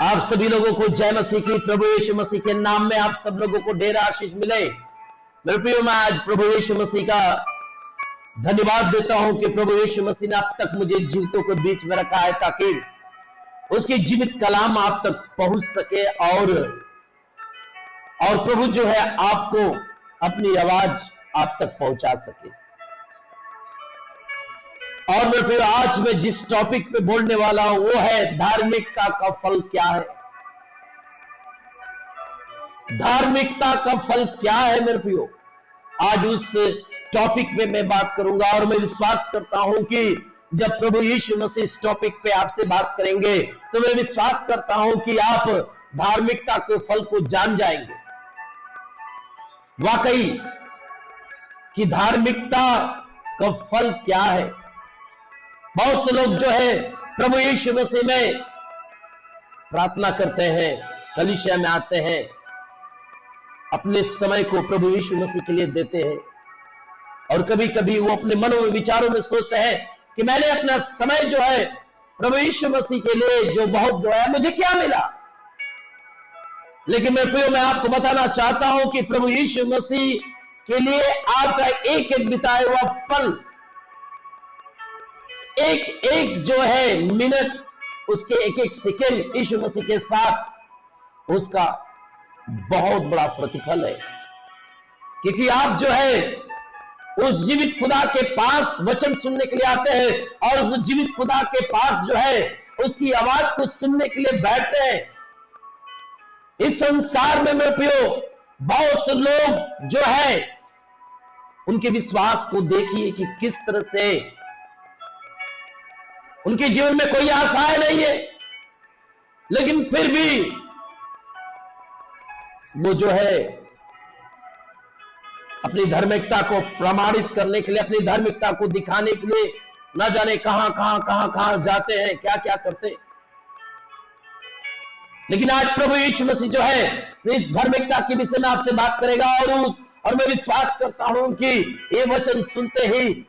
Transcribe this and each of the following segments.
आप सभी लोगों को जय मसीह की। प्रभु यीशु मसीह के नाम में आप सब लोगों को ढेर आशीष मिले। मेरे प्रियो, मैं आज प्रभु यीशु मसीह का धन्यवाद देता हूं कि प्रभु यीशु मसीह ने अब तक मुझे जीवितों के बीच में रखा है ताकि उसकी जीवित कलाम आप तक पहुंच सके और प्रभु जो है आपको अपनी आवाज आप तक पहुंचा सके। और मेरे प्रियो, आज मैं जिस टॉपिक पे बोलने वाला हूं वो है धार्मिकता का फल क्या है। धार्मिकता का फल क्या है मेरे प्रियो, आज उस टॉपिक पे मैं बात करूंगा। और मैं विश्वास करता हूं कि जब प्रभु यीशु मसीह इस टॉपिक पे आपसे बात करेंगे तो मैं विश्वास करता हूं कि आप धार्मिकता के फल को जान जाएंगे। वाकई कि धार्मिकता का फल क्या है। बहुत से लोग जो है प्रभु यीशु मसीह में प्रार्थना करते हैं, कलीसिया में आते हैं, अपने समय को प्रभु यीशु मसीह के लिए देते हैं और कभी कभी वो अपने मनों में विचारों में सोचते हैं कि मैंने अपना समय जो है प्रभु यीशु मसीह के लिए जो बहुत है, मुझे क्या मिला। लेकिन मैं आपको बताना चाहता हूं कि प्रभु यीशु मसीह के लिए आपका एक एक बिताया हुआ पल, एक एक जो है मिनट, उसके एक एक सेकेंड यीशु मसीह के साथ उसका बहुत बड़ा प्रतिफल है। क्योंकि आप जो है उस जीवित खुदा के पास वचन सुनने के लिए आते हैं और उस जीवित खुदा के पास जो है उसकी आवाज को सुनने के लिए बैठते हैं। इस संसार में मेरे प्रियो बहुत से लोग जो है उनके विश्वास को देखिए कि किस तरह से उनके जीवन में कोई आशाएं नहीं है, लेकिन फिर भी वो जो है अपनी धार्मिकता को प्रमाणित करने के लिए, अपनी धार्मिकता को दिखाने के लिए ना जाने कहां जाते हैं, क्या क्या करते हैं। लेकिन आज प्रभु यीशु मसीह जो है इस धार्मिकता के विषय में आपसे बात करेगा और मैं विश्वास करता हूं कि ये वचन सुनते ही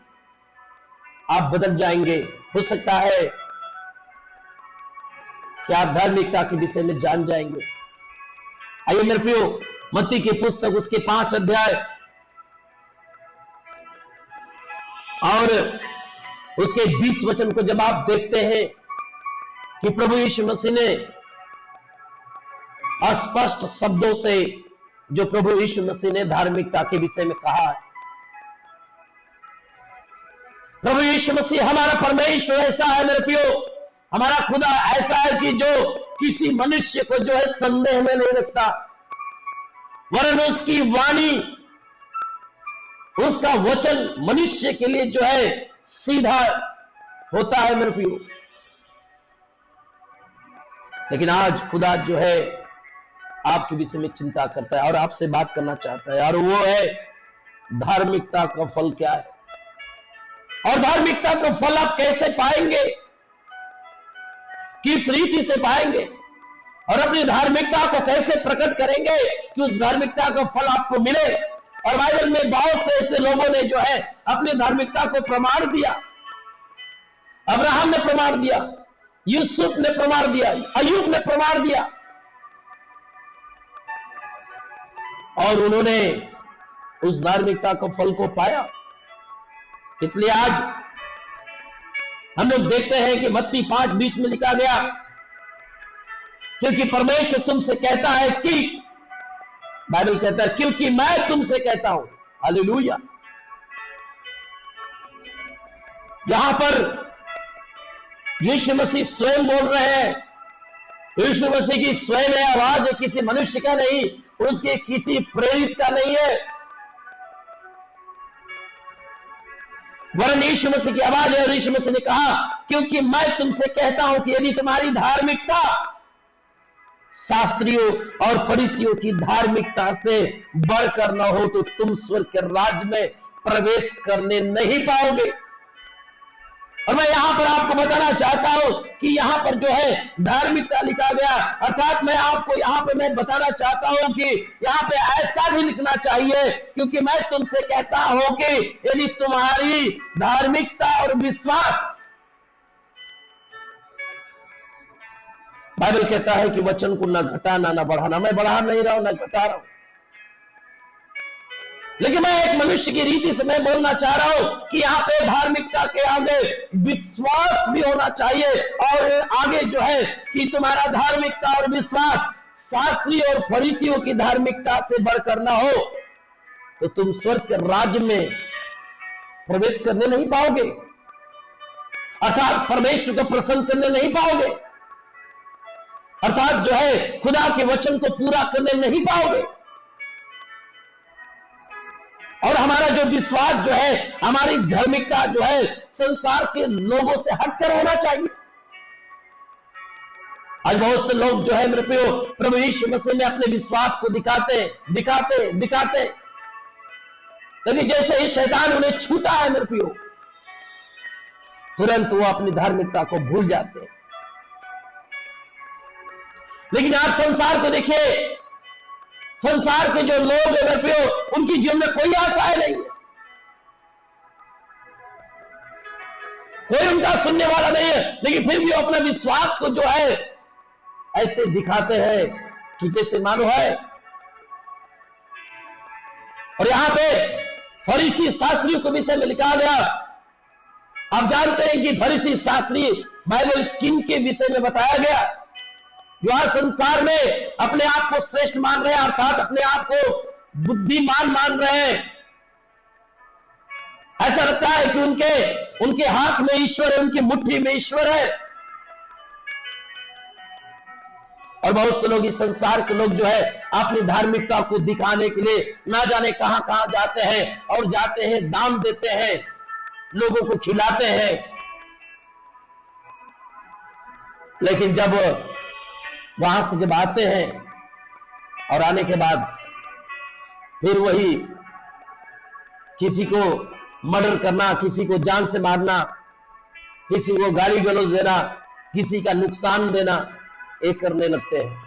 आप बदल जाएंगे। हो सकता है कि आप धार्मिकता के विषय में जान जाएंगे। आइए मेरे प्रियो, मत्ती की पुस्तक उसके 5 अध्याय और उसके 20 वचन को जब आप देखते हैं कि प्रभु यीशु मसीह ने अस्पष्ट शब्दों से जो प्रभु यीशु मसीह ने धार्मिकता के विषय में कहा है। प्रभु यीशु मसीह हमारा परमेश्वर ऐसा है मेरे प्रियो, हमारा खुदा ऐसा है कि जो किसी मनुष्य को जो है संदेह में नहीं रखता, वरन उसकी वाणी, उसका वचन मनुष्य के लिए जो है सीधा होता है मेरे प्रियो। लेकिन आज खुदा जो है आपके विषय में चिंता करता है और आपसे बात करना चाहता है, और वो है धार्मिकता का फल क्या है। और धार्मिकता का फल आप कैसे पाएंगे, किस रीति से पाएंगे, और अपनी धार्मिकता को कैसे प्रकट करेंगे कि उस धार्मिकता का फल आपको मिले। और बाइबल में बहुत से ऐसे लोगों ने जो है अपनी धार्मिकता को प्रमाण दिया। अब्राहम ने प्रमाण दिया, यूसुफ ने प्रमाण दिया, अय्यूब ने प्रमाण दिया, और उन्होंने उस धार्मिकता का फल को पाया। इसलिए आज हम लोग देखते हैं कि मत्ती 5:20 में लिखा गया, क्योंकि परमेश्वर तुमसे कहता है कि, बाइबल कहता है क्योंकि मैं तुमसे कहता हूं। हालेलुया। यहां पर यीशु मसीह स्वयं बोल रहे हैं। यीशु मसीह की स्वयं आवाज है, किसी मनुष्य का नहीं, उसके किसी प्रेरित का नहीं है, वरन यीशु मसीह की आवाज है। और यीशु मसीह ने कहा क्योंकि मैं तुमसे कहता हूं कि यदि तुम्हारी धार्मिकता शास्त्रियों और फरीसियों की धार्मिकता से बढ़कर न हो तो तुम स्वर्ग के राज्य में प्रवेश करने नहीं पाओगे। और मैं यहां पर आपको बताना चाहता हूं कि यहां पर जो है धार्मिकता लिखा गया, अर्थात मैं आपको यहां पे मैं बताना चाहता हूं कि यहां पे ऐसा भी लिखना चाहिए, क्योंकि मैं तुमसे कहता हूं कि यदि तुम्हारी धार्मिकता और विश्वास बाइबल कहता है कि वचन को ना घटाना ना बढ़ाना। मैं बढ़ा नहीं रहा हूं ना घटा रहा हूं, लेकिन मैं एक मनुष्य की रीति से मैं बोलना चाह रहा हूं कि यहां पे धार्मिकता के आगे विश्वास भी होना चाहिए। और आगे जो है कि तुम्हारा धार्मिकता और विश्वास शास्त्री और फरीसियों की धार्मिकता से बढ़कर ना हो तो तुम स्वर्ग के राज्य में प्रवेश करने नहीं पाओगे, अर्थात परमेश्वर को प्रसन्न करने नहीं पाओगे, अर्थात जो है खुदा के वचन को पूरा करने नहीं पाओगे। और हमारा जो विश्वास जो है, हमारी धार्मिकता जो है संसार के लोगों से हटकर होना चाहिए। आज बहुत से लोग जो है मेरे प्रियो प्रभु यीशु मसीह में अपने विश्वास को दिखाते लेकिन जैसे ही शैतान उन्हें छूता है मेरे प्रियो, तुरंत वो अपनी धार्मिकता को भूल जाते हैं। लेकिन आप संसार को देखिए, संसार के जो लोग हैं मेरे प्रियो, उनकी जीवन में कोई आशाएं नहीं है, कोई उनका सुनने वाला नहीं है, लेकिन फिर भी अपना विश्वास को जो है ऐसे दिखाते हैं कि जैसे मानो है। और यहां पे फरीसी शास्त्रियों के विषय में लिखा गया। आप जानते हैं कि फरीसी शास्त्री बाइबल किन के विषय में बताया गया, जो आज संसार में अपने आप को श्रेष्ठ मान रहे हैं, अर्थात अपने आप को बुद्धिमान मान रहे हैं। ऐसा लगता है कि उनके हाथ में ईश्वर है, उनकी मुट्ठी में ईश्वर है। और बहुत से लोग इस संसार के लोग जो है अपनी धार्मिकता को दिखाने के लिए ना जाने कहां कहां जाते हैं, और जाते हैं दान देते हैं, लोगों को खिलाते हैं। लेकिन जब वहां से जब आते हैं और आने के बाद फिर वही किसी को मर्डर करना, किसी को जान से मारना, किसी को गाली गलौज देना, किसी का नुकसान देना, ये करने लगते हैं।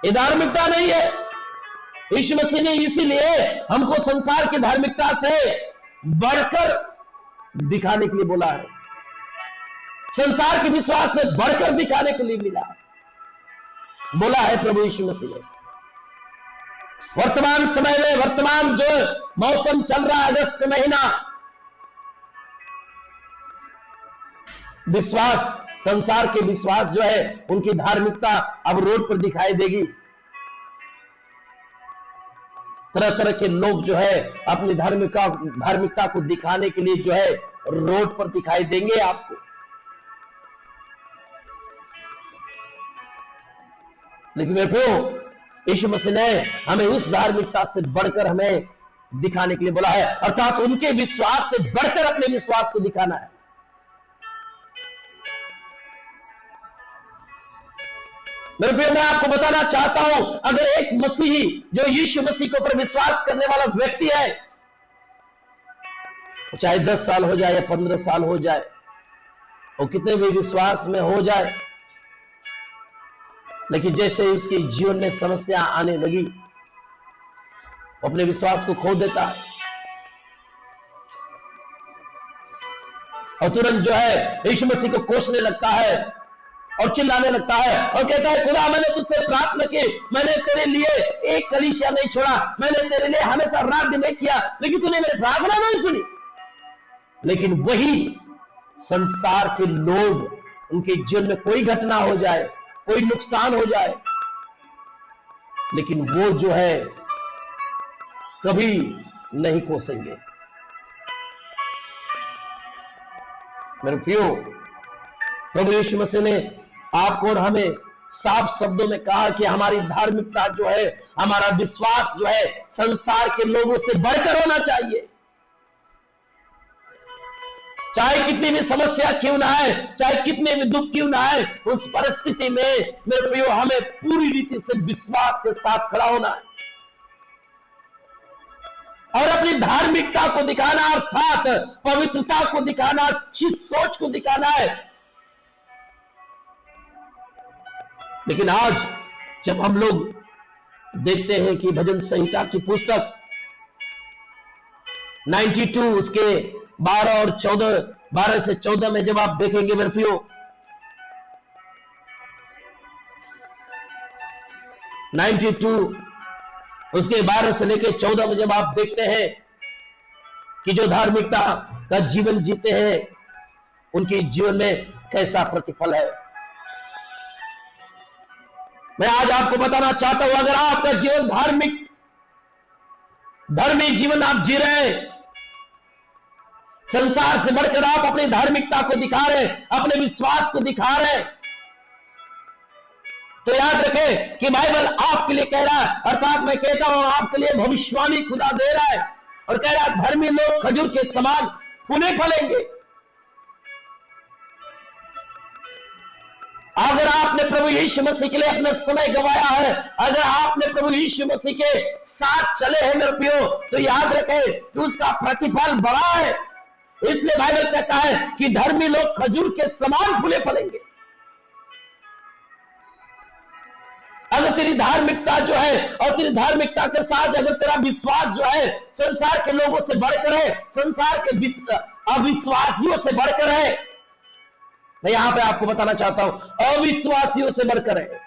ये धार्मिकता नहीं है। यीशु मसीह ने इसीलिए हमको संसार की धार्मिकता से बढ़कर दिखाने के लिए बोला है, संसार के विश्वास से बढ़कर दिखाने के लिए बोला है प्रभु यीशु मसीह ने। वर्तमान समय में, वर्तमान जो मौसम चल रहा है, अगस्त का महीना, विश्वास, संसार के विश्वास जो है, उनकी धार्मिकता अब रोड पर दिखाई देगी। तरह तरह के लोग जो है अपनी धार्मिकता को दिखाने के लिए जो है रोड पर दिखाई देंगे आपको। लेकिन मेरे प्रियो, यीशु मसीह ने हमें उस धार्मिकता से बढ़कर हमें दिखाने के लिए बोला है, अर्थात उनके विश्वास से बढ़कर अपने विश्वास को दिखाना है। मेरे प्रियो, मैं आपको बताना चाहता हूं, अगर एक मसीही जो यीशु मसीह के ऊपर विश्वास करने वाला व्यक्ति है, चाहे 10 साल हो जाए या 15 साल हो जाए, वो कितने भी विश्वास में हो जाए, लेकिन जैसे उसके जीवन में समस्या आने लगी, वो अपने विश्वास को खो देता है और तुरंत जो है यीशु मसीह को कोसने लगता है और चिल्लाने लगता है और कहता है, खुदा मैंने तुझसे प्रार्थना की, मैंने तेरे लिए एक कलीसिया नहीं छोड़ा, मैंने तेरे लिए हमेशा रात दिन किया, लेकिन तूने मेरी प्रार्थना नहीं सुनी। लेकिन वही संसार के लोग, उनके जीवन में कोई घटना हो जाए, कोई नुकसान हो जाए, लेकिन वो जो है कभी नहीं कोसेंगे। मेरे प्रियो, प्रभु यीशु मसीह ने आपको और हमें साफ शब्दों में कहा कि हमारी धार्मिकता जो है, हमारा विश्वास जो है, संसार के लोगों से बढ़कर होना चाहिए। चाहे कितनी भी समस्या क्यों ना है, चाहे कितने भी दुख क्यों ना है, उस परिस्थिति में मेरे प्रियो हमें पूरी रीति से विश्वास के साथ खड़ा होना है और अपनी धार्मिकता को दिखाना, अर्थात पवित्रता को दिखाना, अच्छी सोच को दिखाना है। लेकिन आज जब हम लोग देखते हैं कि भजन संहिता की पुस्तक 92 उसके 12 से 14 में जब आप देखेंगे मेरे प्रियो, 92 उसके 12 से लेकर 14 में जब आप देखते हैं कि जो धार्मिकता का जीवन जीते हैं उनके जीवन में कैसा प्रतिफल है। मैं आज आपको बताना चाहता हूं, अगर आपका जीवन धर्मी जीवन आप जी रहे हैं, संसार से बढ़कर आप अपनी धार्मिकता को दिखा रहे हैं, अपने विश्वास को दिखा रहे हैं, तो याद रखें कि बाइबल आपके लिए कह रहा है, अर्थात मैं कहता हूं आपके लिए भविष्यवाणी खुदा दे रहा है और कह रहा है धर्मी लोग खजूर के समान फूले फलेंगे। अगर आपने प्रभु यीशु मसीह के लिए अपना समय गंवाया है, अगर आपने प्रभु यीशु मसीह के साथ चले हैं मेरे प्रियो, तो याद रखें कि उसका प्रतिफल बड़ा है। इसलिए बाइबल कहता है कि धर्मी लोग खजूर के समान फूले फलेंगे। अगर तेरी धार्मिकता जो है और तेरी धार्मिकता के साथ अगर तेरा विश्वास जो है संसार के लोगों से बढ़कर है, संसार के अविश्वासियों से बढ़कर है, मैं यहां पे आपको बताना चाहता हूं अविश्वासियों से बढ़कर है,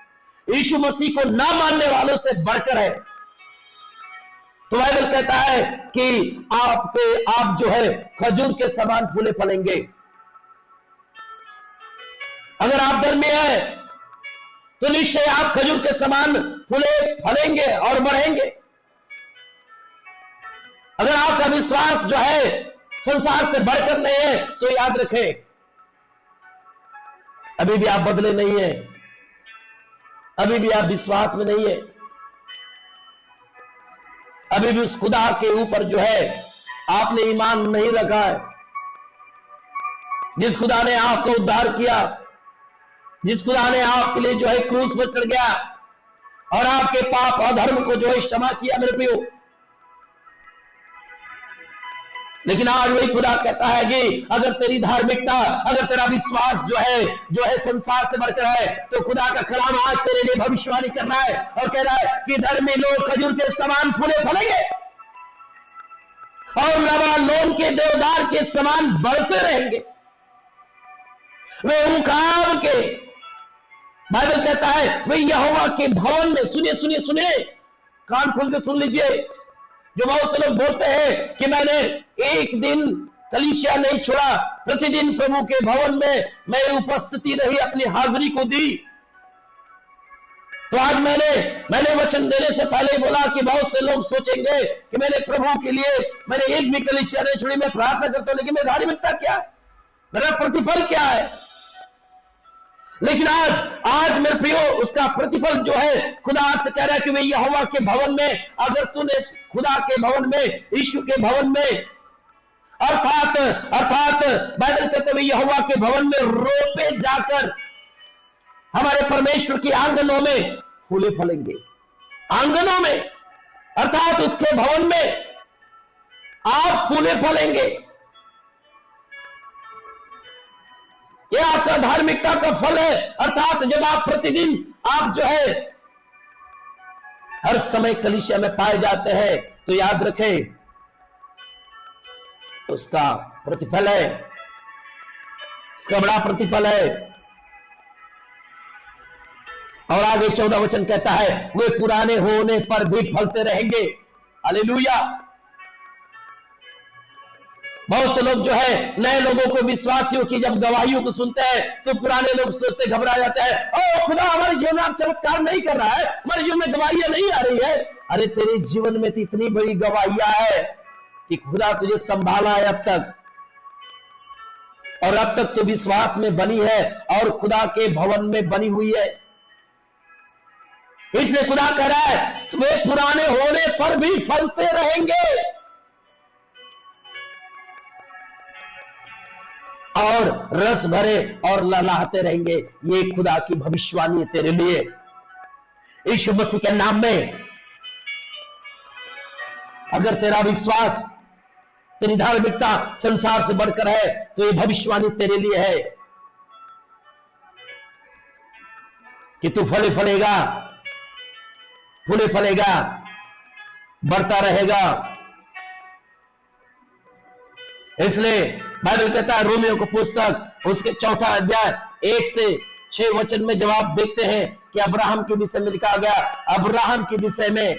यीशु मसीह को ना मानने वालों से बढ़कर है, तो बाइबल कहता है कि आप जो है खजूर के समान फूले फलेंगे। अगर आप धर्मी है तो निश्चय आप खजूर के समान फूले फलेंगे और बढ़ेंगे। अगर आपका विश्वास जो है संसार से बढ़कर नहीं है, तो याद रखें अभी भी आप बदले नहीं है, अभी भी आप विश्वास में नहीं है, अभी भी उस खुदा के ऊपर जो है आपने ईमान नहीं रखा है, जिस खुदा ने आपको उद्धार किया, जिस खुदा ने आपके लिए जो है क्रूस पर चढ़ गया और आपके पाप और धर्म को जो है क्षमा किया मेरे प्रियो। लेकिन आज वही खुदा कहता है कि अगर तेरी धार्मिकता, अगर तेरा विश्वास जो है संसार से बढ़कर है, तो खुदा का कलाम आज तेरे लिए भविष्यवाणी कर रहा है और कह रहा है कि धर्मी लोग खजूर के समान फूले फलेंगे और लबानोन के देवदार के समान बढ़ते रहेंगे। वे उनकाब के, बाइबल कहता है वे यहोवा के भवन में, सुनिए सुनिए सुनिए, कान खोल के सुन लीजिए। जो बहुत से लोग बोलते हैं कि मैंने एक दिन कलीसिया नहीं छोड़ा, प्रतिदिन प्रभु के भवन में मैं उपस्थिति रही, अपनी हाजिरी को दी। तो आज मैंने वचन देने से पहले ही बोला कि बहुत से लोग सोचेंगे कि मैंने प्रभु के लिए मैंने एक भी कलीसिया नहीं छोड़ी, मैं प्रार्थना करता हूं, लेकिन मेरी धार्मिकता क्या है, मेरा प्रतिफल क्या है। लेकिन आज मेरे प्रियो उसका प्रतिफल जो है खुदा आज से कह रहा है कि वे यहोवा के भवन में, अगर तूने खुदा के भवन में, यीशु के भवन में, अर्थात बाइबल कहते हुए यहोवा के भवन में रोपे जाकर हमारे परमेश्वर के आंगनों में फूले फलेंगे। आंगनों में अर्थात उसके भवन में आप फूले फलेंगे। यह आपका धार्मिकता का फल है। अर्थात जब आप प्रतिदिन आप जो है हर समय कलीसिया में पाए जाते हैं, तो याद रखें उसका प्रतिफल है, उसका बड़ा प्रतिफल है। और आगे 14 वचन कहता है वे पुराने होने पर भी फलते रहेंगे। हालेलुया। बहुत से लोग जो है नए लोगों को, विश्वासियों की जब गवाहियों को सुनते हैं तो पुराने लोग सोचते, घबरा जाते हैं, ओ खुदा हमारे जीवन में आप चमत्कार नहीं कर रहा है, हमारे जीवन में गवाहियां नहीं आ रही है। अरे तेरे जीवन में तो इतनी बड़ी गवाहियां है कि खुदा तुझे संभाला है अब तक, और अब तक तो विश्वास में बनी है और खुदा के भवन में बनी हुई है। इसलिए खुदा कह रहा है वे पुराने होने पर भी फलते रहेंगे और रस भरे और लहलहाते रहेंगे। ये खुदा की भविष्यवाणी है तेरे लिए यीशु मसीह के नाम में। अगर तेरा विश्वास, तेरी धार्मिकता संसार से बढ़कर है, तो ये भविष्यवाणी तेरे लिए है कि तू फले फलेगा, फूले फलेगा, बढ़ता रहेगा। इसलिए बाइबल कहता है रोमियो को पुस्तक उसके 4 अध्याय 1 से 6 वचन में जब आप देखते हैं कि अब्राहम के विषय में लिखा गया, अब्राहम के विषय में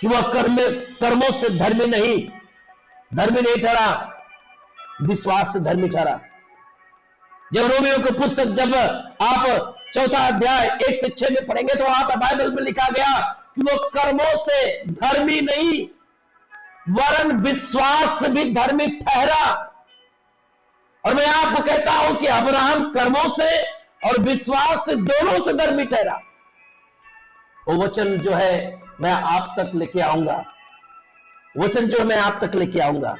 कि वह कर्मों से धर्मी नहीं ठहरा, विश्वास से धर्मी ठहरा। जब रोमियो की पुस्तक जब आप 4 अध्याय 1 से 6 में पढ़ेंगे तो वहां पर बाइबल में लिखा गया कि वो कर्मों से धर्मी नहीं वरन विश्वास से भी धर्मी ठहरा। और मैं आपको कहता हूं कि अब्राहम कर्मों से और विश्वास से दोनों से धर्मी ठहरा। वो वचन जो है मैं आप तक लेके आऊंगा, वचन जो मैं आप तक लेके आऊंगा।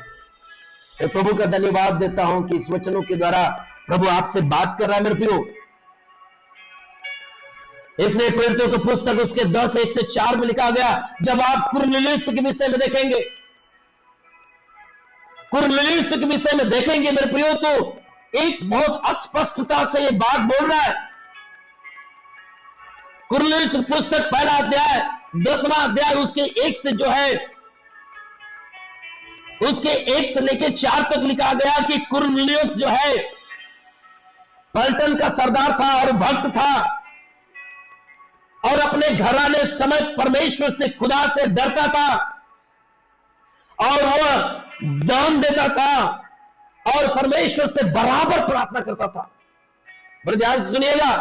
मैं प्रभु का धन्यवाद देता हूं कि इस वचनों के द्वारा प्रभु आपसे बात कर रहा है मेरे प्रियो। इसलिए प्रेरितों की पुस्तक उसके 10 1 से 4 में लिखा गया, जब आप कुरनेलियुस के विषय में देखेंगे, कुरनेलियुस के विषय में देखेंगे मेरे प्रियो, तो एक बहुत स्पष्टता से ये बात बोल रहा है। कुरनेलियुस पुस्तक 1 अध्याय 10वां अध्याय उसके 1 से जो है उसके 1 से लेके 4 तक लिखा गया कि कुरनेलियुस जो है पलटन का सरदार था और भक्त था और अपने घराने समेत परमेश्वर से खुदा से डरता था और वह दान देता था और परमेश्वर से बराबर प्रार्थना करता था। बड़े ध्यान से सुनिएगा,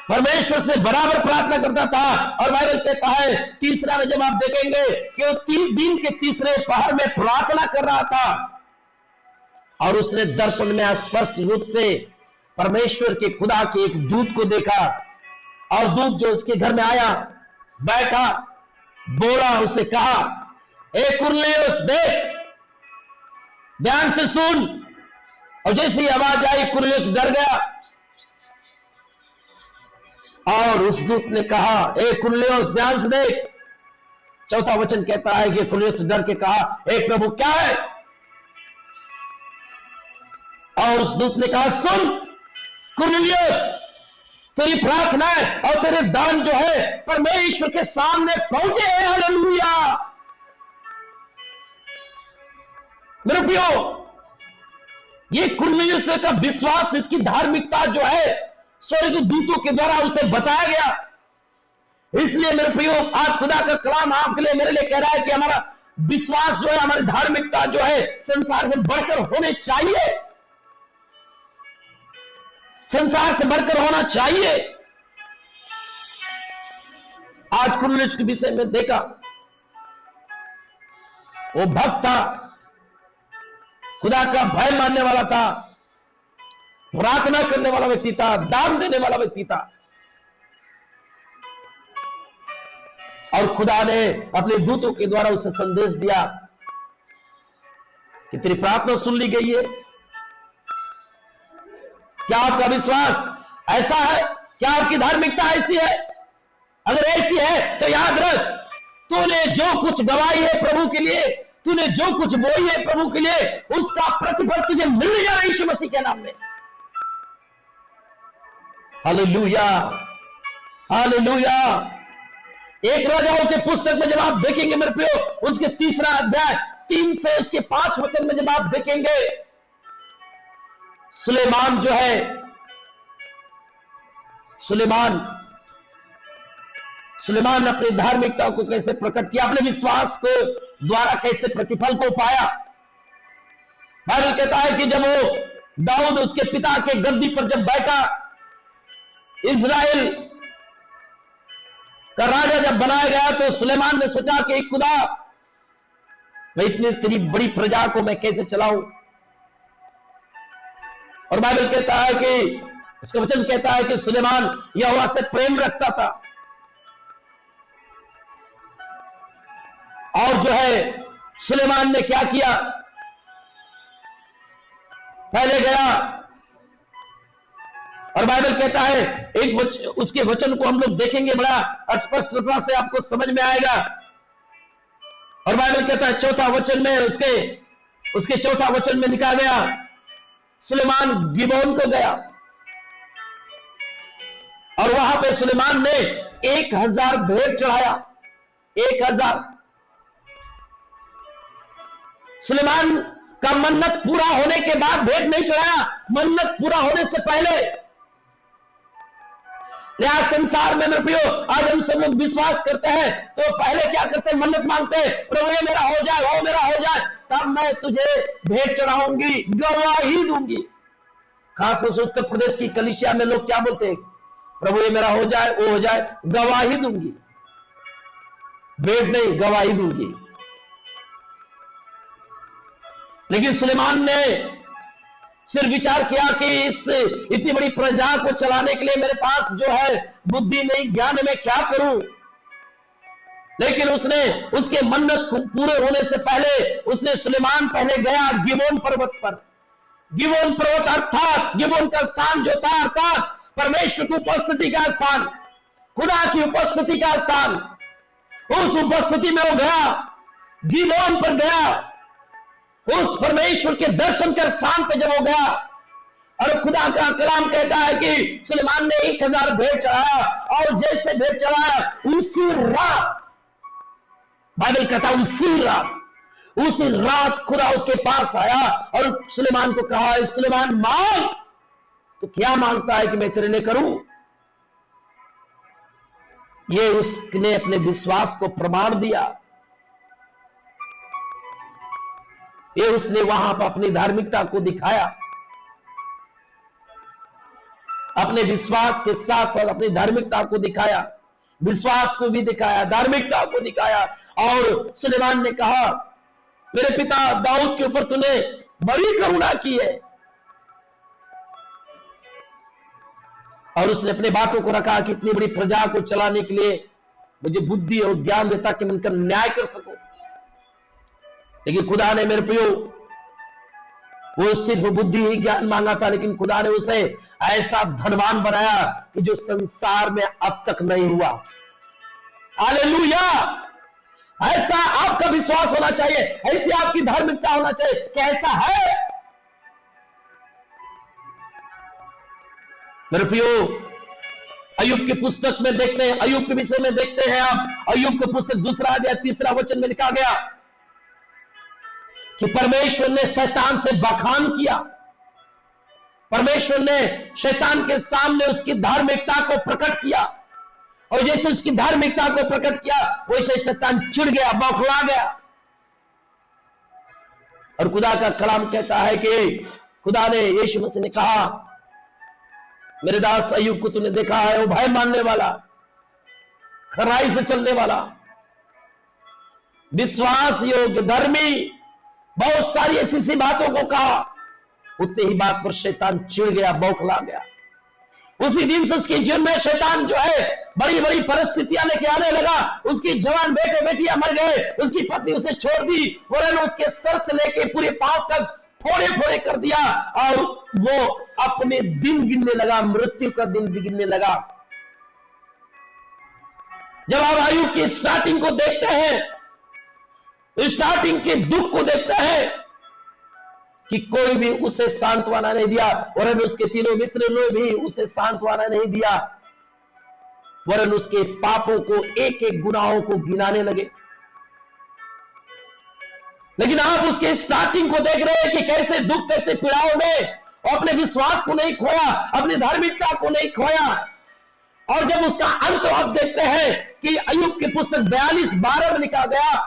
परमेश्वर से बराबर प्रार्थना करता था। और बाइबल कहता है तीसरा में जब आप देखेंगे कि वो 3 दिन के तीसरे पहर में प्रार्थना कर रहा था और उसने दर्शन में स्पष्ट रूप से परमेश्वर के खुदा के एक दूत को देखा। और दूत जो उसके घर में आया, बैठा, बोला, उसे कहा, ए कुरनेलियुस देख, ध्यान से सुन। और जैसी आवाज आई कुरनेलियुस डर गया और उस दूत ने कहा, ए कुरनेलियुस ध्यान से देख। 4था वचन कहता है कि कुरनेलियुस डर के कहा, ए प्रभु क्या है? और उस दूत ने कहा, सुन कुरनेलियुस, तेरी प्रार्थना है और तेरे दान जो है परमेश्वर के सामने पहुंचे हैं। हालेलुया मेरे प्रियो, ये कुरनेलियुस का विश्वास, इसकी धार्मिकता जो है स्वर्ग दूतों के द्वारा उसे बताया गया। इसलिए मेरे प्रियो आज खुदा का कलाम आपके लिए मेरे लिए कह रहा है कि हमारा विश्वास जो है, हमारी धार्मिकता जो है संसार से बढ़कर होने चाहिए, संसार से बढ़कर होना चाहिए। आज कुरनेलियुस के विषय में देखा, वो भक्त था, खुदा का भय मानने वाला था, प्रार्थना करने वाला व्यक्ति था, दान देने वाला व्यक्ति था। और खुदा ने अपने दूतों के द्वारा उसे संदेश दिया कि तेरी प्रार्थना सुन ली गई है। क्या आपका विश्वास ऐसा है? क्या आपकी धार्मिकता ऐसी है? अगर ऐसी है तो याद रख, तूने जो कुछ गवाई है प्रभु के लिए, तूने जो कुछ बोई है प्रभु के लिए, उसका प्रतिफल तुझे मिल जा रहा है यीशु मसीह के नाम में। Hallelujah, hallelujah. 1 राजाओं के पुस्तक में जब आप देखेंगे मेरे प्रियो, उसके 3रा अध्याय 3 से उसके 5 वचन में जब आप देखेंगे, सुलेमान जो है, सुलेमान अपनी धार्मिकता को कैसे प्रकट किया, अपने विश्वास को द्वारा कैसे प्रतिफल को पाया। बाइबल कहता है कि जब वो दाऊद उसके पिता के गद्दी पर जब बैठा, इज़राइल का राजा जब बनाया गया, तो सुलेमान ने सोचा कि खुदा, मैं इतनी तेरी बड़ी प्रजा को मैं कैसे चलाऊं। और बाइबल कहता है कि उसका वचन कहता है कि सुलेमान यहोवा से प्रेम रखता था और जो है सुलेमान ने क्या किया, पहले गया और बाइबल कहता है उसके वचन को हम लोग देखेंगे, बड़ा स्पष्टता से आपको समझ में आएगा। और बाइबल कहता है 4था वचन में, उसके 4था वचन में लिखा गया, सुलेमान गिबोन को गया और वहां पे सुलेमान ने 1000 भेंट चढ़ाया। 1000 सुलेमान का मन्नत पूरा होने के बाद भेंट नहीं चढ़ाया, मन्नत पूरा होने से पहले। लिहाज संसार में मेरे प्रियो आज हम सब लोग विश्वास करते हैं तो पहले क्या करते हैं, मन्नत मांगते हैं, प्रभु ये मेरा हो जाए, वो मेरा हो जाए, तब मैं तुझे भेंट चढ़ाऊंगी, गवाही दूंगी। खासतौर से उत्तर प्रदेश की कलीसिया में लोग क्या बोलते हैं, प्रभु ये मेरा हो जाए, वो हो जाए, गवाही दूंगी, भेंट नहीं गवाही दूंगी। लेकिन सुलेमान ने सिर्फ विचार किया कि इस इतनी बड़ी प्रजा को चलाने के लिए मेरे पास जो है बुद्धि नहीं, ज्ञान, में क्या करूं। लेकिन उसने उसके मन्नत को पूरे होने से पहले उसने सुलेमान पहले गया गिबोन पर्वत पर। गिबोन पर्वत अर्थात गिबोन का स्थान जो था, अर्थात परमेश्वर की उपस्थिति का स्थान, खुदा की उपस्थिति का स्थान, उस उपस्थिति में वो गया, गिबोन पर गया, उस परमेश्वर के दर्शन के स्थान पे जब हो गया। और खुदा का कलाम कहता है कि सुलेमान ने 1000 भेंट चढ़ाया, और जैसे भेंट चढ़ाया उसी रात, बाइबल कहता है उसी रात खुदा उसके पास आया और सुलेमान को कहा, सुलेमान मांग, तो क्या मांगता है कि मैं तेरे लिए करूं। ये उसने अपने विश्वास को प्रमाण दिया, ये उसने वहां पर अपनी धार्मिकता को दिखाया, अपने विश्वास के साथ साथ अपनी धार्मिकता को दिखाया, विश्वास को भी दिखाया, धार्मिकता को दिखाया। और सुलेमान ने कहा, मेरे पिता दाऊद के ऊपर तूने बड़ी करुणा की है। और उसने अपने बातों को रखा कि इतनी बड़ी प्रजा को चलाने के लिए मुझे बुद्धि और ज्ञान देता कि मैं उनका न्याय कर सकूं। लेकिन खुदा ने मेरे प्रियो, वो सिर्फ बुद्धि ही ज्ञान मांगा था, लेकिन खुदा ने उसे ऐसा धनवान बनाया कि जो संसार में अब तक नहीं हुआ। हालेलुया! ऐसा आपका विश्वास होना चाहिए, ऐसी आपकी धार्मिकता होना चाहिए। कैसा है मेरे प्रियो, अय्यूब की पुस्तक में देखते हैं, अय्यूब के विषय में देखते हैं आप। अय्यूब की पुस्तक 2 अध्याय 3 वचन में लिखा गया कि परमेश्वर ने शैतान से बखान किया, परमेश्वर ने शैतान के सामने उसकी धार्मिकता को प्रकट किया, और जैसे उसकी धार्मिकता को प्रकट किया वैसे शैतान चिढ़ गया, बौखला गया। और खुदा का कलाम कहता है कि खुदा ने, यीशु मसीह ने कहा, मेरे दास अय्यूब को तूने देखा है, वो भय मानने वाला, खराई से चलने वाला, विश्वास योग्य, धर्मी, बहुत सारी ऐसी बातों को कहा। उतनी ही बात पर शैतान चिढ़ गया, बौखला गया। उसी दिन से उसके जीवन में शैतान जो है बड़ी बड़ी परिस्थितियां लेके आने लगा। उसकी जवान बेटे बेटियां मर गए, उसकी पत्नी उसे छोड़ दी, वरन उसके सर से लेके पूरे पांव तक फोड़े फोड़े कर दिया, और वो अपने दिन गिनने लगा, मृत्यु का दिन भी गिनने लगा। जब आप अय्यूब की स्टार्टिंग को देखते हैं, स्टार्टिंग के दुख को देखते हैं कि कोई भी उसे सांत्वना नहीं दिया, वरन उसके तीनों मित्र ने भी उसे सांत्वना नहीं दिया, वरन उसके पापों को, एक एक गुनाहों को गिनाने लगे। लेकिन आप उसके स्टार्टिंग को देख रहे हैं कि कैसे दुख, कैसे पीड़ाओं में अपने विश्वास को नहीं खोया, अपनी धार्मिकता को नहीं खोया। और जब उसका अंत आप देखते हैं कि अय्यूब की पुस्तक 42:12 में लिखा गया,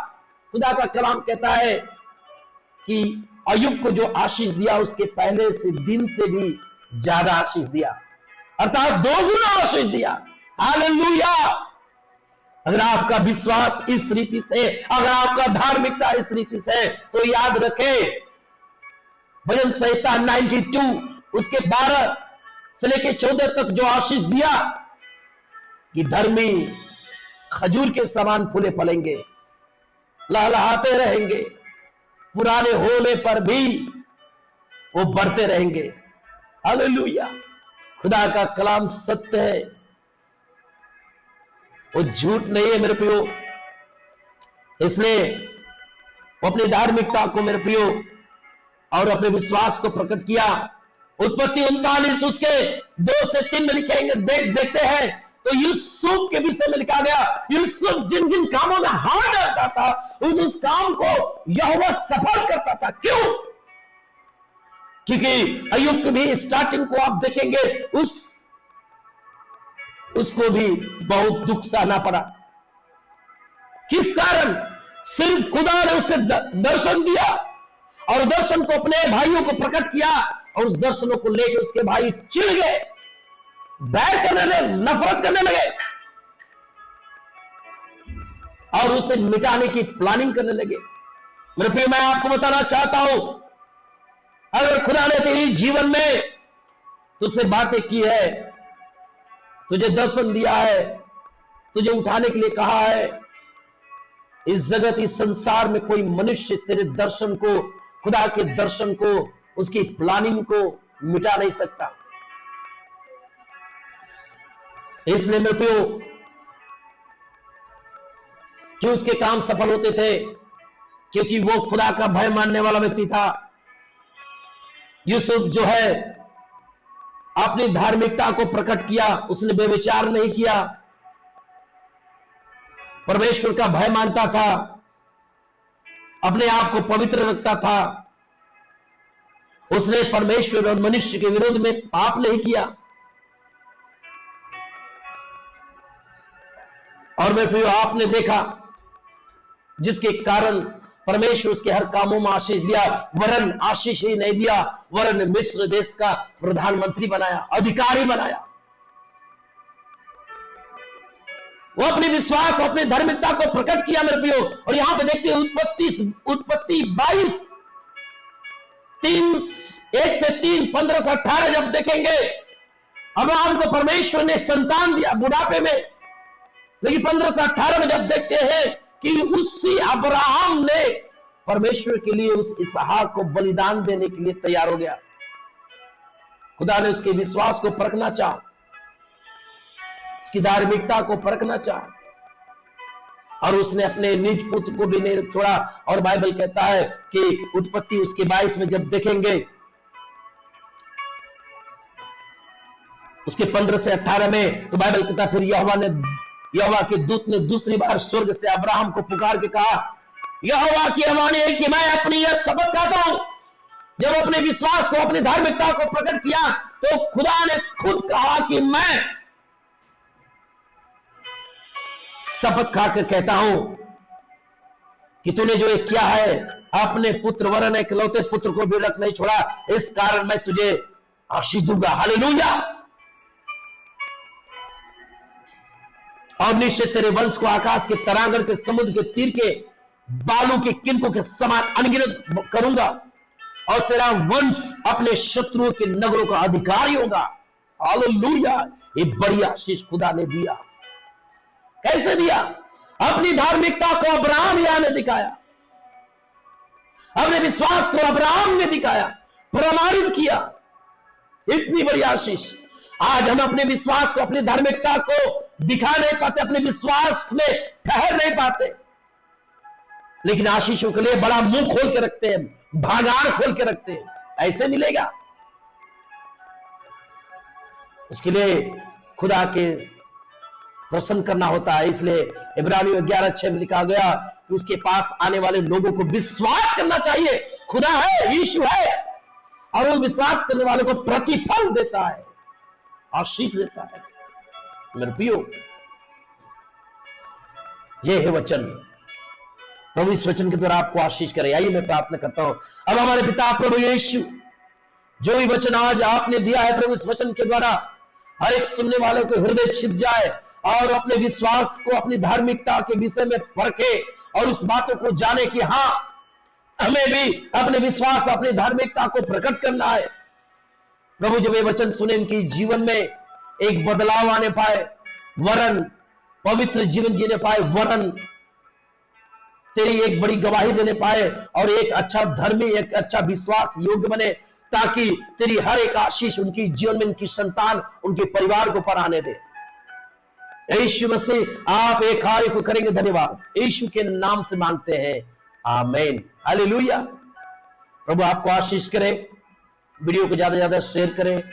खुदा का कलाम कहता है कि अय्यूब को जो आशीष दिया उसके पहले से दिन से भी ज्यादा आशीष दिया, अर्थात 2 गुना आशीष दिया। हालेलुया! अगर आपका विश्वास इस रीति से, अगर आपका धार्मिकता इस रीति से, तो याद रखें, भजन संहिता 92 उसके 12 से लेके 14 तक जो आशीष दिया कि धर्मी खजूर के समान फूले फलेंगे, लहलहाते रहेंगे, पुराने होने पर भी वो बढ़ते रहेंगे। हालेलुया! खुदा का कलाम सत्य है, वो झूठ नहीं है मेरे प्रियो। इसलिए वो अपनी धार्मिकता को मेरे प्रियो और अपने विश्वास को प्रकट किया। उत्पत्ति 39 उसके 2 से 3 में लिखेंगे, देखते हैं तो यूसुफ के विषय में लिखा गया, यूसुफ जिन जिन कामों में हाथ डालता था उस काम को यहोवा सफल करता था। क्यों? क्योंकि अय्यूब की भी स्टार्टिंग को आप देखेंगे, उसको भी बहुत दुख सहना पड़ा। किस कारण? सिर्फ खुदा ने उसे दर्शन दिया और दर्शन को अपने भाइयों को प्रकट किया, और उस दर्शनों को लेकर उसके भाई चिढ़ गए, बैर करने लगे, नफरत करने लगे और उसे मिटाने की प्लानिंग करने लगे। मेरे प्रिय, मैं आपको बताना चाहता हूं, अगर खुदा ने तेरे जीवन में तुझसे बातें की है, तुझे दर्शन दिया है, तुझे उठाने के लिए कहा है, इस जगत, इस संसार में कोई मनुष्य तेरे दर्शन को, खुदा के दर्शन को, उसकी प्लानिंग को मिटा नहीं सकता। इसलिए मेरे प्रियो, क्यों उसके काम सफल होते थे? क्योंकि वो खुदा का भय मानने वाला व्यक्ति था। यूसुफ जो है, अपनी धार्मिकता को प्रकट किया, उसने बेविचार नहीं किया, परमेश्वर का भय मानता था, अपने आप को पवित्र रखता था, उसने परमेश्वर और मनुष्य के विरोध में पाप नहीं किया। और मैं फिर आपने देखा, जिसके कारण परमेश्वर उसके हर कामों में आशीष दिया, वरन आशीष ही नहीं दिया, वरन मिस्र देश का प्रधानमंत्री बनाया, अधिकारी बनाया। वो अपने विश्वास, अपने धार्मिकता को प्रकट किया मेरे प्रियो। और यहां पे देखते हैं उत्पत्ति 22 1 से 3, 15 से 18 जब देखेंगे, अब्राहम को परमेश्वर ने संतान दिया बुढ़ापे में, लेकिन 15 से 18 में जब देखते हैं कि उसी अब्राहम ने परमेश्वर के लिए उस इसहाक को बलिदान देने के लिए तैयार हो गया। खुदा ने उसके विश्वास को परखना चाहा, उसकी धार्मिकता को परखना चाहा, और उसने अपने निज पुत्र को भी नहीं छोड़ा। और बाइबल कहता है कि उत्पत्ति उसके 22 में जब देखेंगे, उसके 15 से 18 में, तो बाइबल कहता है फिर यहोवा के दूत ने दूसरी बार स्वर्ग से अब्राहम को पुकार के कहा, यहोवा की वाणी है कि मैं अपनी यह शपथ खाता हूं। जब अपने विश्वास को, अपनी धार्मिकता को प्रकट किया, तो खुदा ने खुद कहा कि मैं शपथ खाकर कहता हूं कि तूने जो किया है, अपने पुत्र वरन इकलौते पुत्र को भी रख नहीं छोड़ा, इस कारण मैं तुझे आशीष दूंगा। हालेलुया। और निश्चित तेरे वंश को आकाश के तरांगण के, समुद्र के तीर के, बालू के किनकों के समान अनगिनत करूंगा, और तेरा वंश अपने शत्रुओं के नगरों का अधिकारी होगा। हालेलुया। ये बड़ी आशीष खुदा ने दिया। कैसे दिया? अपनी धार्मिकता को अब्राहम ने दिखाया, अपने विश्वास को अब्राहम ने दिखाया, प्रमाणित किया। इतनी बड़ी आशीष। आज हम अपने विश्वास को, अपनी धार्मिकता को दिखा नहीं पाते, अपने विश्वास में ठहर नहीं पाते, लेकिन आशीषों के लिए बड़ा मुंह खोल के रखते हैं, भागाड़ खोल के रखते हैं। ऐसे मिलेगा? उसके लिए खुदा के प्रसन्न करना होता है। इसलिए इब्रानियों 11:6 में लिखा गया कि उसके पास आने वाले लोगों को विश्वास करना चाहिए, खुदा है, यीशु है, और वो विश्वास करने वाले को प्रतिफल देता है, आशीष देता है। मेरे प्रियो, ये है वचन। प्रभु इस वचन के द्वारा आपको आशीष करे। आइए मैं प्रार्थना करता हूं। अब हमारे पिता प्रभु यीशु, जो भी वचन आज आपने दिया है प्रभु, इस वचन के द्वारा हर एक सुनने वाले को हृदय छिप जाए और अपने विश्वास को, अपनी धार्मिकता के विषय में परखे और उस बातों को जाने कि हाँ, हमें भी अपने विश्वास, अपनी धार्मिकता को प्रकट करना है। प्रभु जब ये वचन सुने, उनकी जीवन में एक बदलाव आने पाए, वरन पवित्र जीवन जीने पाए, वरन तेरी एक बड़ी गवाही देने पाए, और एक अच्छा धर्मी, एक अच्छा विश्वास योग्य बने, ताकि तेरी हर एक आशीष उनकी जीवन में, उनकी संतान, उनके परिवार को पर आने दे। यीशु मसीह, आप एक कार्य को करेंगे। धन्यवाद। यीशु के नाम से मांगते हैं, आमीन। हालेलुया। प्रभु आपको आशीष करे। वीडियो को ज्यादा से ज्यादा शेयर करें,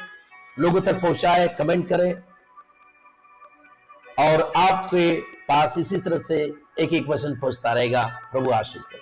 लोगों तक पहुंचाए, कमेंट करें, और आपके पास इसी तरह से एक एक वचन पहुंचता रहेगा। प्रभु आशीष करें।